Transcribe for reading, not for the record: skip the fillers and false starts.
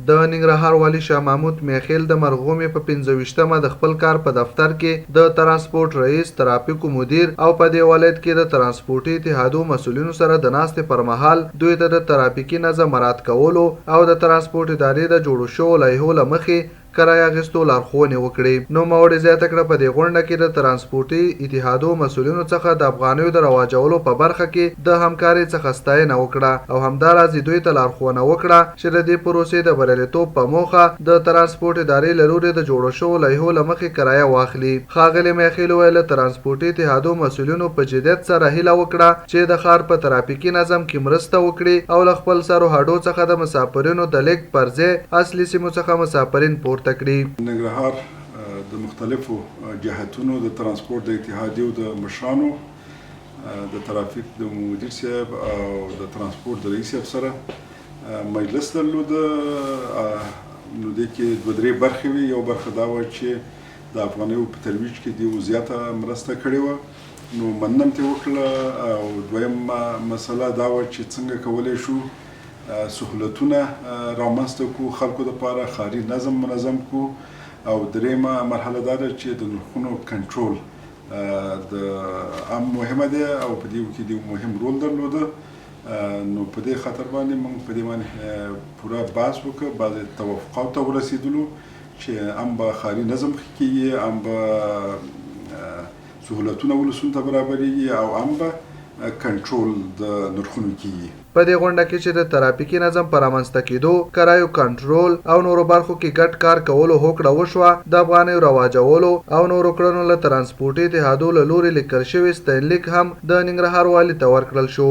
د ننګرهار والي شاه محمود میخیل د مرغومې په 25مه د خپل کار په دفتر کې د ترانسپورت رئیس، ترافیکو مدیر او په دې ولایت کې د ترانسپورتي اتحادو مسؤلینو سره د ناستې پر مهال دوی ته د ترافیکي نظم مراعات کولو او د ترانسپورت ادارې د جوړو شوو لایحو له مخې کرایه اخیستو لارښوونې وکړې. نوموړي زیاته کړه په دې غونډه کې د ترانسپورتي اتحادو مسؤلینو څخه د افغانیو د رواجولو په برخه کې د همکارۍ څخه ستاینه وکړه او همداراز دوی ته لارښوونه وکړه چې د دې پروسې د بریالیتوب په موخه د ترانسپورت ادارې له لوري د جوړو شوو لایحو له مخې کرایه واخلي. ښاغلي میخیل وویل ترانسپورتي اتحادو مسؤلینو په جدیت سره هیله وکړه چې د ښار په ترافیکي نظم کې مرسته وکړي او له خپل سرو هډو څخه د مسافرینو د لیږد پر ځای اصلي سیمو څخه مسافرین پورته کړي. ننګرهار د مختلفو جهتونو د ترانسپورت د اتحادیو د مشرانو، د ترافیک د مدیر صاحب او د ترانسپورت د رئیس صاحب سره مجلس درلود. نو دې کې دوه درې برخې وي. یو برخه دا وه چې د افغانیو په ترویج کې دوی زیاته مرسته کړې وه، نو مننه مې وکړه. او دویم مسله دا وه چې څنګه کولی شو سهولتونه رامنځته کړو خلکو دپاره، ښاري نظم منظم کړو. او دریمه مرحله دا ده چې د نرخونو کنټرول هم مهمه ده او په دې کې د مهم رول درلوده. نو په دې خاطر باندې موږ په دې باندې پوره بحث وکړ، بعضې توافقاتو ته ورسېدلو چې هم به ښاري نظم ښه کېږي، هم به سهولتونه ولسونو ته برابرېږي او هم به کنټرول د نرخونو کېږي. په دې غونډه کې چې د ترافیکي نظم په رامنځته کېدو، کرایو کنټرول او نورو برخو کې ګډ کار کولو هوکړه وشوه، د افغانیو رواجولو او نورو کړنو له ترانسپورتي اتحادو له لوري لیکل شوی ستاینلیک هم د ننګرهار والي ته ورکړل شو.